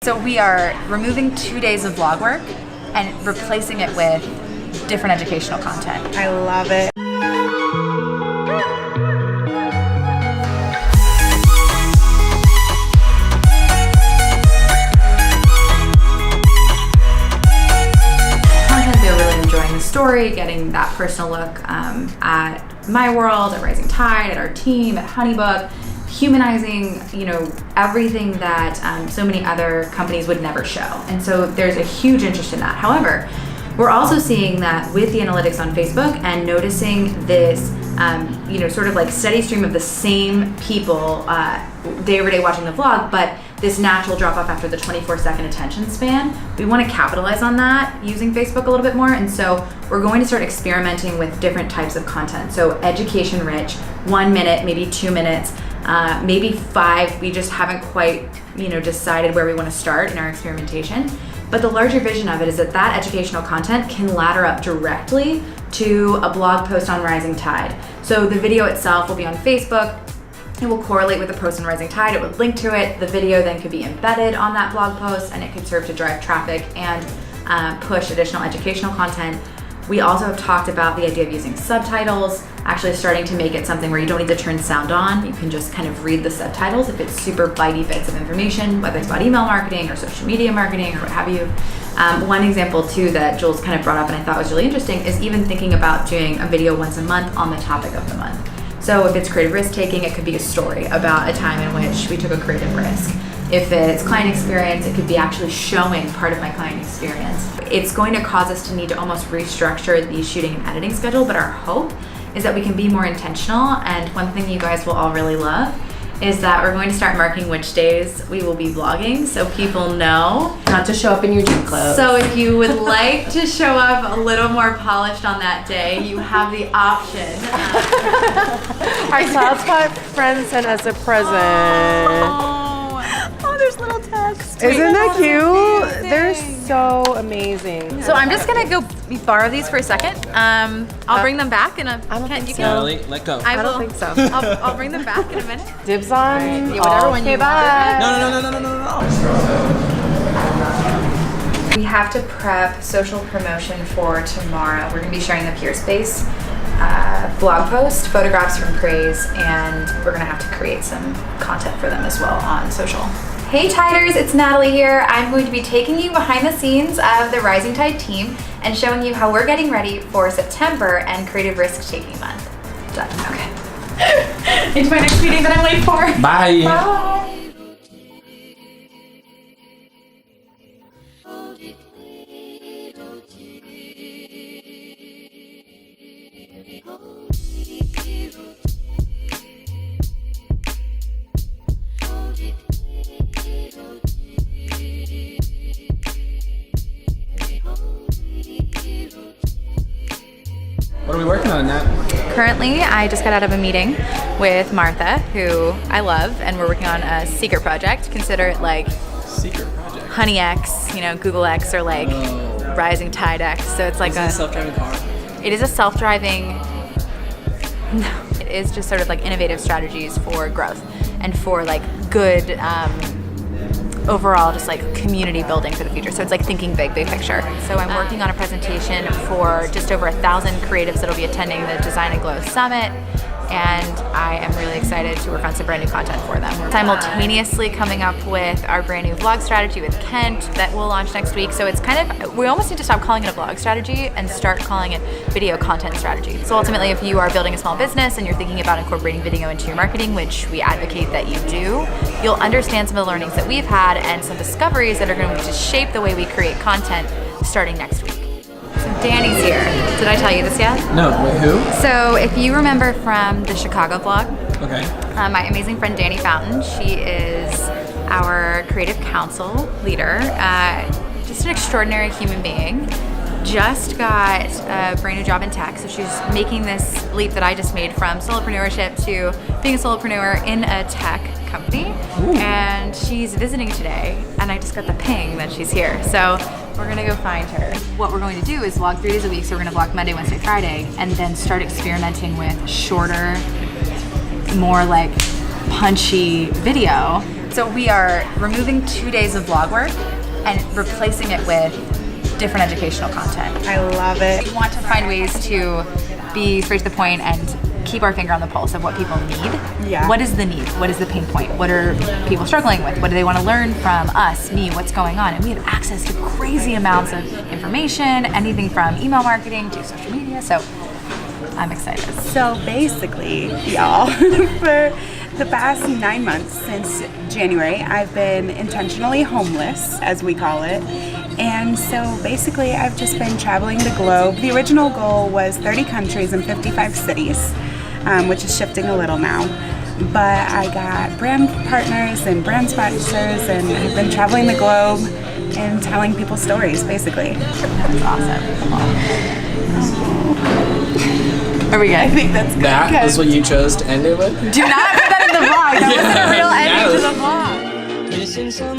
So we are removing 2 days of vlog work and replacing it with different educational content. I love it. Content, they're really enjoying the story, getting that personal look at my world, at Rising Tide, at our team, at HoneyBook, humanizing, everything that so many other companies would never show. And so there's a huge interest in that. However, we're also seeing that with the analytics on Facebook and noticing this, sort of like steady stream of the same people day over day watching the vlog, but this natural drop off after the 24-second attention span. We want to capitalize on that using Facebook a little bit more. And so we're going to start experimenting with different types of content. So education rich, 1 minute, maybe 2 minutes, maybe 5. We just haven't quite, decided where we want to start in our experimentation. But the larger vision of it is that educational content can ladder up directly to a blog post on Rising Tide. So the video itself will be on Facebook. It will correlate with the post on Rising Tide. It would link to it. The video then could be embedded on that blog post, and it could serve to drive traffic and push additional educational content. We also have talked about the idea of using subtitles, actually starting to make it something where you don't need to turn sound on. You can just kind of read the subtitles if it's super bitey bits of information, whether it's about email marketing or social media marketing or what have you. One example too that Jules kind of brought up and I thought was really interesting is even thinking about doing a video once a month on the topic of the month. So if it's creative risk taking, it could be a story about a time in which we took a creative risk. If it's client experience, it could be actually showing part of my client experience. It's going to cause us to need to almost restructure the shooting and editing schedule, but our hope is that we can be more intentional. And one thing you guys will all really love is that we're going to start marking which days we will be vlogging so people know. Not to show up in your gym clothes. So if you would like to show up a little more polished on that day, you have the option. Our Cloud Spot friend sent us a present. Oh, there's little texts. Isn't that cute? They're so amazing. So I'm just gonna go borrow these for a second. I'll bring them back in a. I don't think so. Natalie, let go. I don't think so. I'll bring them back in a minute. Dibs on. Yeah, whatever one you bye. No. We have to prep social promotion for tomorrow. We're gonna be sharing the Peerspace blog post, photographs from Praise, and we're gonna have to create some content for them as well on social. Hey Tiders, it's Natalie here. I'm going to be taking you behind the scenes of the Rising Tide team and showing you how we're getting ready for September and Creative Risk Taking Month. Done. Okay. Into my next meeting that I'm late for. Bye. Bye. What are we working on, Nat? Currently, I just got out of a meeting with Martha, who I love, and we're working on a secret project. Consider it like Secret project. Honey X, Google X, or like Rising Tide X. So it's like Is it a self-driving car? It is a self-driving. No, it is just sort of like innovative strategies for growth and for like good overall just like community building for the future. So it's like thinking big picture. So I'm working on a presentation for just over 1,000 creatives that'll be attending the Design and Glow Summit. And I am really excited to work on some brand new content for them. We're simultaneously coming up with our brand new vlog strategy with Kent that will launch next week. So it's kind of, we almost need to stop calling it a vlog strategy and start calling it video content strategy. So ultimately, if you are building a small business and you're thinking about incorporating video into your marketing, which we advocate that you do, you'll understand some of the learnings that we've had and some discoveries that are going to shape the way we create content starting next week. So Danny's here. Did I tell you this yet? No, wait, who? So if you remember from the Chicago vlog, Okay. my amazing friend Dannie Fountain, she is our creative council leader, just an extraordinary human being. Just got a brand new job in tech, so she's making this leap that I just made from solopreneurship to being a solopreneur in a tech company. Ooh. And she's visiting today, and I just got the ping that she's here. So we're gonna go find her. What we're going to do is vlog 3 days a week, so we're gonna vlog Monday, Wednesday, Friday, and then start experimenting with shorter, more like punchy video So we are removing 2 days of vlog work and replacing it with different educational content. I love it. We want to find ways to be straight to the point and keep our finger on the pulse of what people need. Yeah. What is the need? What is the pain point? What are people struggling with? What do they want to learn from us, me, what's going on? And we have access to crazy amounts of information, anything from email marketing to social media. So I'm excited. So basically, y'all, for the past 9 months since January, I've been intentionally homeless, as we call it. And so basically, I've just been traveling the globe. The original goal was 30 countries and 55 cities, which is shifting a little now. But I got brand partners and brand sponsors, and I've been traveling the globe and telling people stories, basically. That's awesome. Are we good? I think that's good. That is what you chose to end it with? Do not put that in the vlog. That wasn't a real ending to the vlog. Missing someone